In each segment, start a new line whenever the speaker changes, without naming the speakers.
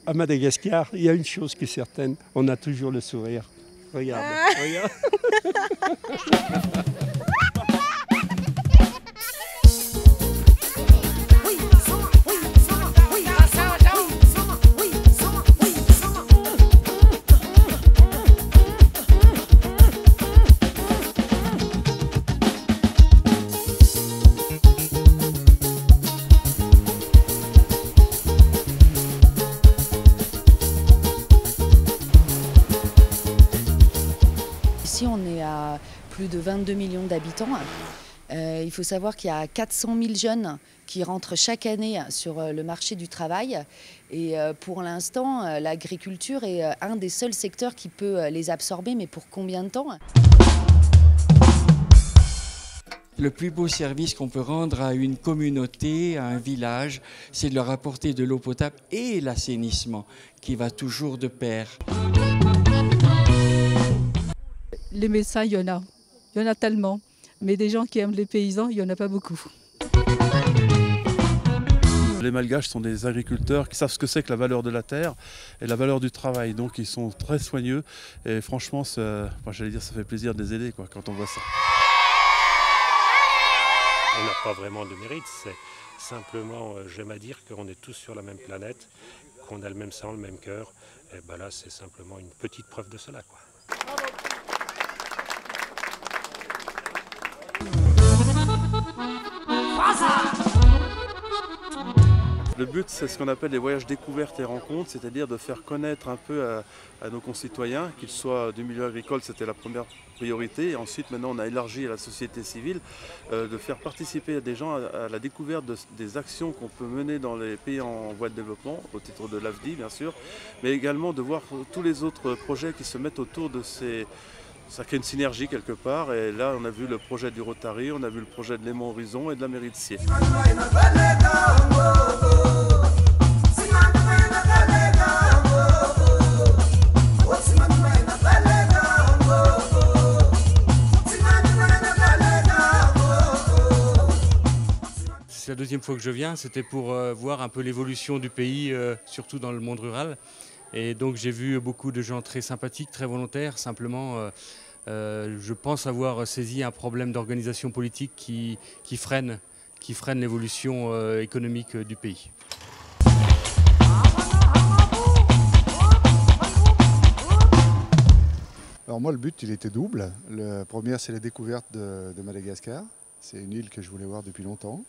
À Madagascar, il y a une chose qui est certaine, on a toujours le sourire. Regarde, regarde.
Ici, on est à plus de 22 millions d'habitants. Il faut savoir qu'il y a 400 000 jeunes qui rentrent chaque année sur le marché du travail. Et pour l'instant, l'agriculture est un des seuls secteurs qui peut les absorber. Mais pour combien de temps ?
Le plus beau service qu'on peut rendre à une communauté, à un village, c'est de leur apporter de l'eau potable et l'assainissement, qui va toujours de pair.
Les médecins, il y en a tellement. Mais des gens qui aiment les paysans, il n'y en a pas beaucoup.
Les Malgaches sont des agriculteurs qui savent ce que c'est que la valeur de la terre et la valeur du travail. Donc ils sont très soigneux et franchement, j'allais dire, ça fait plaisir de les aider quand on voit ça.
On n'a pas vraiment de mérite, c'est simplement, j'aime à dire qu'on est tous sur la même planète, qu'on a le même sang, le même cœur. Et ben là, c'est simplement une petite preuve de cela, quoi.
Le but, c'est ce qu'on appelle les voyages découvertes et rencontres, c'est-à-dire de faire connaître un peu à nos concitoyens, qu'ils soient du milieu agricole, c'était la première priorité. Et ensuite, maintenant, on a élargi à la société civile, de faire participer des gens à la découverte des actions qu'on peut mener dans les pays en voie de développement, au titre de l'AFDI, bien sûr, mais également de voir tous les autres projets qui se mettent autour de ces... Ça crée une synergie quelque part, et là on a vu le projet du Rotary, on a vu le projet de Léman Horizon et de la mairie de Sierre.
C'est la deuxième fois que je viens, c'était pour voir un peu l'évolution du pays, surtout dans le monde rural. Et donc j'ai vu beaucoup de gens très sympathiques, très volontaires. Simplement, je pense avoir saisi un problème d'organisation politique qui freine l'évolution économique du pays.
Alors moi, le but, il était double. La première, c'est la découverte de Madagascar. C'est une île que je voulais voir depuis longtemps.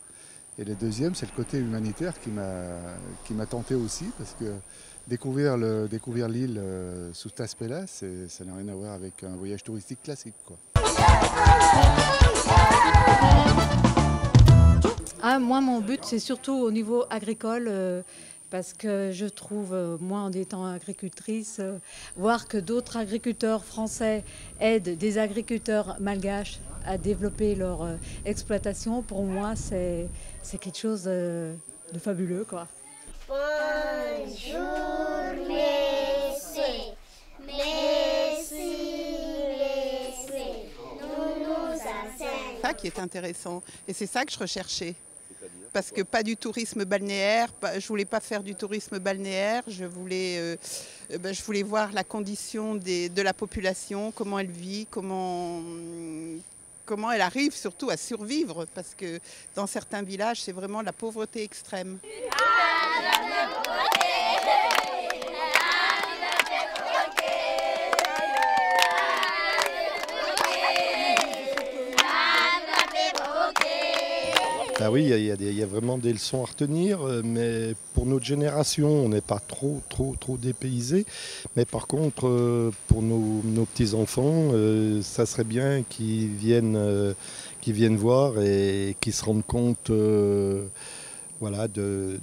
Et le deuxième, c'est le côté humanitaire qui m'a tenté aussi, parce que découvrir l'île sous cet aspect-là, ça n'a rien à voir avec un voyage touristique classique, quoi.
Moi, mon but, c'est surtout au niveau agricole, parce que je trouve, moi, en étant agricultrice, voir que d'autres agriculteurs français aident des agriculteurs malgaches à développer leur exploitation, pour moi, c'est quelque chose de fabuleux, quoi.
Bonjour, Messi. Messi, nous enseigne.
C'est ça qui est intéressant et c'est ça que je recherchais. Parce que pas du tourisme balnéaire, je voulais pas faire du tourisme balnéaire, je voulais voir la condition de la population, comment elle vit, comment elle arrive surtout à survivre, parce que dans certains villages, c'est vraiment la pauvreté extrême.
Ah oui, il y a vraiment des leçons à retenir, mais pour notre génération, on n'est pas trop dépaysés. Mais par contre, pour nos petits-enfants, ça serait bien qu'ils viennent voir et qu'ils se rendent compte voilà, de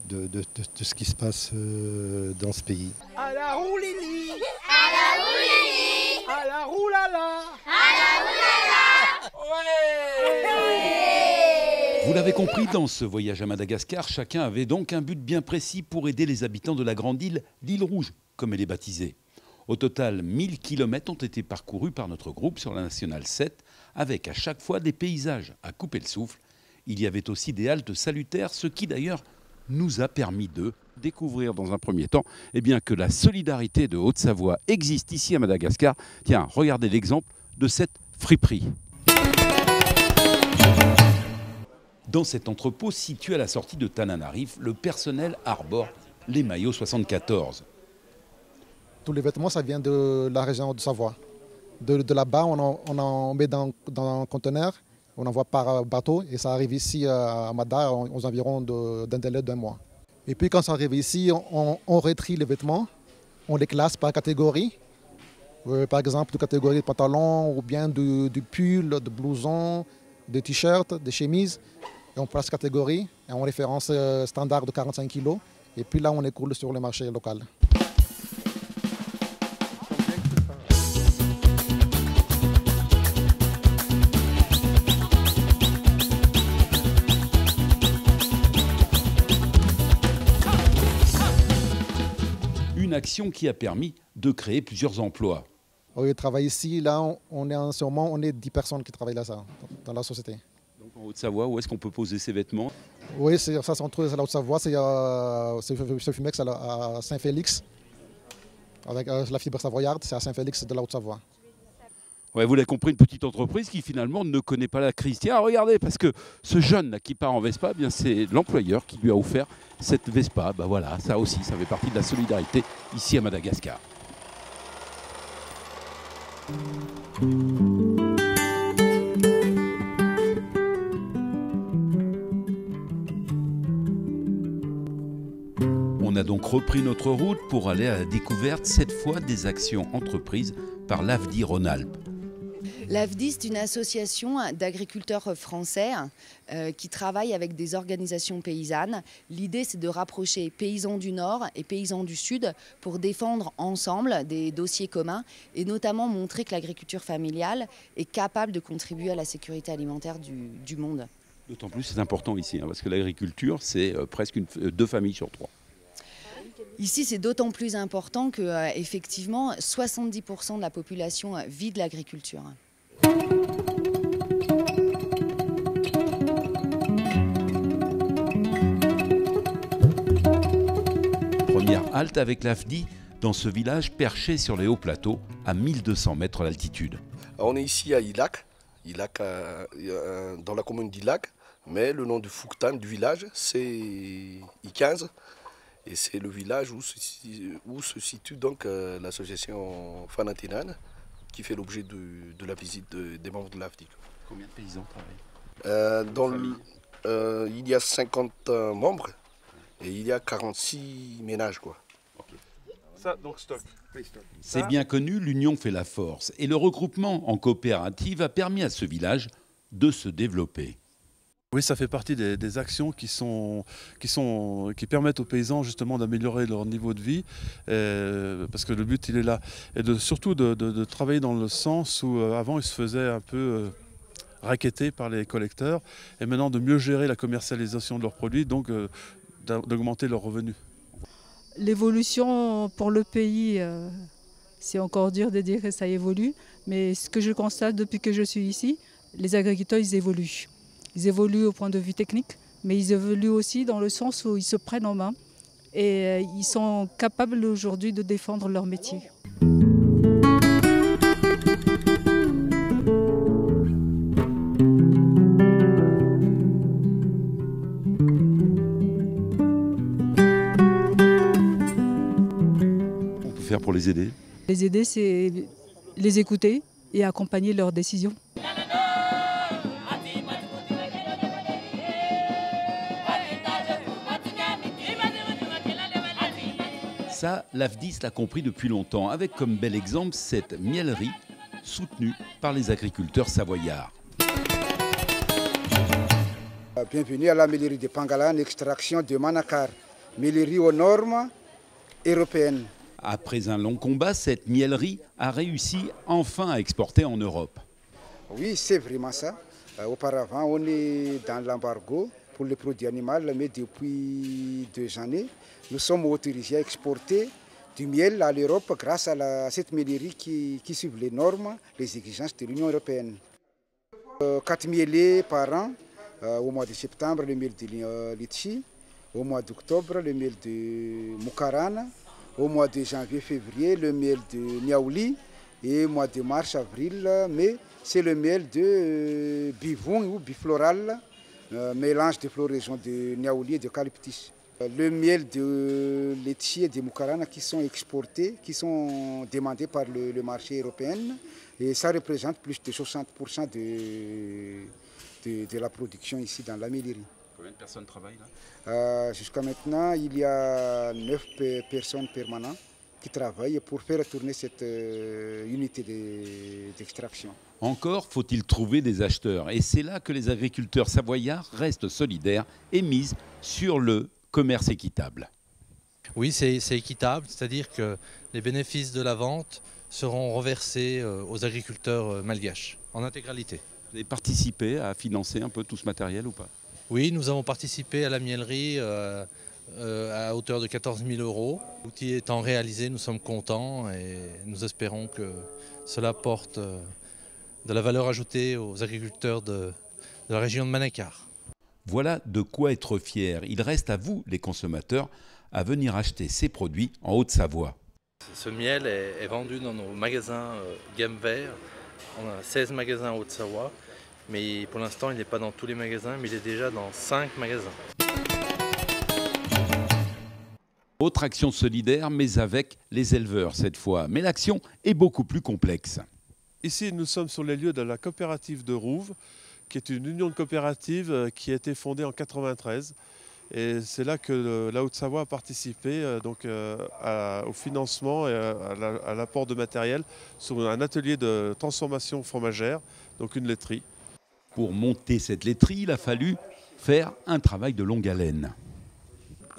ce qui se passe dans ce pays.
À la roue Lili, à la roue Lili, à la roue Lala, à la roue Lala. Ouais.
Vous l'avez compris, dans ce voyage à Madagascar, chacun avait donc un but bien précis pour aider les habitants de la grande île, l'île Rouge, comme elle est baptisée. Au total, 1000 km ont été parcourus par notre groupe sur la Nationale 7, avec à chaque fois des paysages à couper le souffle. Il y avait aussi des haltes salutaires, ce qui d'ailleurs nous a permis de découvrir dans un premier temps que la solidarité de Haute-Savoie existe ici à Madagascar. Tiens, regardez l'exemple de cette friperie. Dans cet entrepôt situé à la sortie de Tananarive, le personnel arbore les maillots 74.
Tous les vêtements, ça vient de la région de Savoie. De là-bas, on en met dans un conteneur, on envoie par bateau et ça arrive ici à Mada aux environs d'un délai d'1 mois. Et puis quand ça arrive ici, on retrie les vêtements, on les classe par catégorie. Par exemple, de catégorie de pantalon ou bien du pull, de blouson, de t-shirt, de chemise. Et on place catégorie et on référence standard de 45 kg. Et puis là, on écoule sur le marché local.
Une action qui a permis de créer plusieurs emplois.
Oui, travaille ici, là, on est 10 personnes qui travaillent là, dans la société.
Donc en Haute-Savoie, où est-ce qu'on peut poser ces vêtements?
Oui, ça se retrouve à la Haute-Savoie, c'est Fumex à Saint-Félix, avec la fibre savoyarde, c'est à Saint-Félix de la Haute-Savoie.
Ouais, vous l'avez compris, une petite entreprise qui finalement ne connaît pas la crise. Tiens, regardez, parce que ce jeune là, qui part en Vespa, c'est l'employeur qui lui a offert cette Vespa. Ben voilà, ça aussi, ça fait partie de la solidarité ici à Madagascar. On a donc repris notre route pour aller à la découverte, cette fois, des actions entreprises par l'AFDI Rhône-Alpes.
L'AFDI, c'est une association d'agriculteurs français qui travaille avec des organisations paysannes. L'idée, c'est de rapprocher paysans du Nord et paysans du Sud pour défendre ensemble des dossiers communs et notamment montrer que l'agriculture familiale est capable de contribuer à la sécurité alimentaire du monde.
D'autant plus c'est important ici, parce que l'agriculture, c'est presque 2 familles sur 3.
Ici, c'est d'autant plus important que, effectivement, 70% de la population vit de l'agriculture.
Première halte avec l'AFDI dans ce village perché sur les hauts plateaux à 1200 mètres d'altitude.
On est ici à Ilac, dans la commune d'Ilac, mais le nom du Fouktan du village, c'est I15. Et c'est le village où se situe donc l'association Fanatinane qui fait l'objet de la visite des membres de l'AFDI.
Combien de paysans travaillent
il y a 50 membres et il y a 46 ménages. Quoi.
Okay. Ça, donc stock.
C'est bien connu, l'union fait la force. Et le regroupement en coopérative a permis à ce village de se développer.
Oui, ça fait partie des actions qui permettent aux paysans justement d'améliorer leur niveau de vie, parce que le but il est là, et surtout de travailler dans le sens où avant ils se faisaient un peu racketter par les collecteurs, et maintenant de mieux gérer la commercialisation de leurs produits, donc d'augmenter leurs revenus.
L'évolution pour le pays, c'est encore dur de dire que ça évolue, mais ce que je constate depuis que je suis ici, les agriculteurs ils évoluent. Ils évoluent au point de vue technique, mais ils évoluent aussi dans le sens où ils se prennent en main et ils sont capables aujourd'hui de défendre leur métier.
On peut faire pour les aider?
Les aider, c'est les écouter et accompagner leurs décisions.
Ça, l'AFDI l'a compris depuis longtemps, avec comme bel exemple cette miellerie soutenue par les agriculteurs savoyards.
Bienvenue à la miellerie de Pangalan, extraction de Manakar, miellerie aux normes européennes.
Après un long combat, cette miellerie a réussi enfin à exporter en Europe.
Oui, c'est vraiment ça. Auparavant, on est dans l'embargo pour les produits animaux, mais depuis 2 années, nous sommes autorisés à exporter du miel à l'Europe grâce à cette miellerie qui suit les normes, les exigences de l'Union européenne. 4 mielés par an, au mois de septembre, le miel de litchi. au mois d'octobre, le miel de Moukarana, au mois de janvier-février, le miel de Niaouli, et au mois de mars-avril, mai, c'est le miel de Bivon ou bifloral, mélange de floraison de Niaouli et d'eucalyptus. Le miel de laitier de Moukarana qui sont exportés, qui sont demandés par le marché européen, et ça représente plus de 60% de la production ici dans la Mélirie.
Combien de personnes travaillent là?
Jusqu'à maintenant, il y a 9 personnes permanentes qui travaillent pour faire tourner cette unité d'extraction.
Encore faut-il trouver des acheteurs. Et c'est là que les agriculteurs savoyards restent solidaires et misent sur le commerce équitable.
Oui, c'est équitable, c'est-à-dire que les bénéfices de la vente seront reversés aux agriculteurs malgaches, en intégralité.
Vous avez participé à financer un peu tout ce matériel ou pas?
Oui, nous avons participé à la miellerie à hauteur de 14 000 €. L'outil étant réalisé, nous sommes contents et nous espérons que cela porte de la valeur ajoutée aux agriculteurs de la région de Manakar.
Voilà de quoi être fier. Il reste à vous, les consommateurs, à venir acheter ces produits en Haute-Savoie.
Ce miel est vendu dans nos magasins gamme vert. On a 16 magasins en Haute-Savoie, mais pour l'instant il n'est pas dans tous les magasins, mais il est déjà dans 5 magasins.
Autre action solidaire, mais avec les éleveurs cette fois. Mais l'action est beaucoup plus complexe.
Ici, nous sommes sur les lieux de la coopérative de Rouves, qui est une union de coopératives qui a été fondée en 1993. Et c'est là que la Haute-Savoie a participé au financement et à l'apport de matériel sur un atelier de transformation fromagère, donc une laiterie.
Pour monter cette laiterie, il a fallu faire un travail de longue haleine.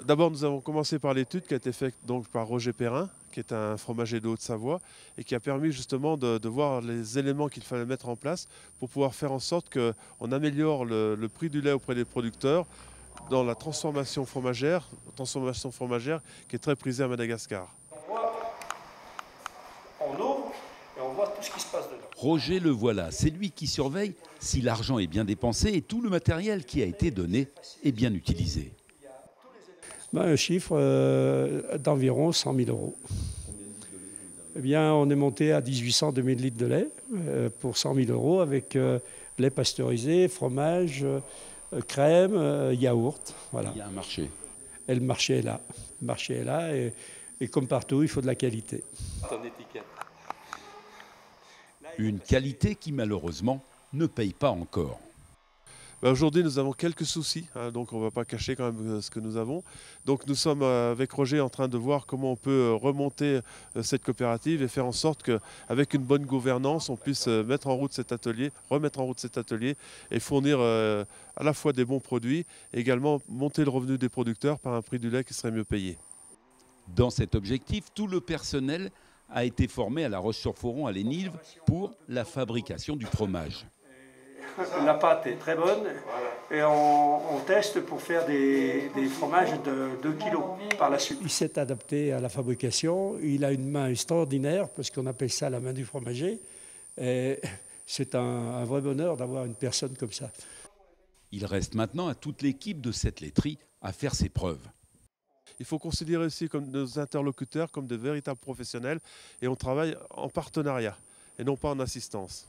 D'abord, nous avons commencé par l'étude qui a été faite donc par Roger Perrin, qui est un fromager de Haute-Savoie, et qui a permis justement de voir les éléments qu'il fallait mettre en place pour pouvoir faire en sorte qu'on améliore le prix du lait auprès des producteurs dans la transformation fromagère qui est très prisée à Madagascar.
On ouvre et on voit tout ce qui se passe dedans.
Roger le voilà, c'est lui qui surveille si l'argent est bien dépensé et tout le matériel qui a été donné est bien utilisé.
Un chiffre d'environ 100 000 €. Eh bien, on est monté à 1800-2000 litres de lait pour 100 000 € avec lait pasteurisé, fromage, crème, yaourt. Voilà.
Il y a un marché.
Et le marché est là. Le marché est là et comme partout, il faut de la qualité.
Une qualité qui malheureusement ne paye pas encore.
Aujourd'hui, nous avons quelques soucis, donc on ne va pas cacher quand même ce que nous avons. Donc nous sommes avec Roger en train de voir comment on peut remonter cette coopérative et faire en sorte qu'avec une bonne gouvernance, on puisse remettre en route cet atelier et fournir à la fois des bons produits et également monter le revenu des producteurs par un prix du lait qui serait mieux payé.
Dans cet objectif, tout le personnel a été formé à La Roche-sur-Foron à Lénilve pour la fabrication du fromage.
La pâte est très bonne et on teste pour faire des fromages de 2 kg par la suite. Il s'est adapté à la fabrication, il a une main extraordinaire parce qu'on appelle ça la main du fromager. Et c'est un vrai bonheur d'avoir une personne comme ça.
Il reste maintenant à toute l'équipe de cette laiterie à faire ses preuves.
Il faut considérer aussi comme nos interlocuteurs comme de véritables professionnels et on travaille en partenariat et non pas en assistance.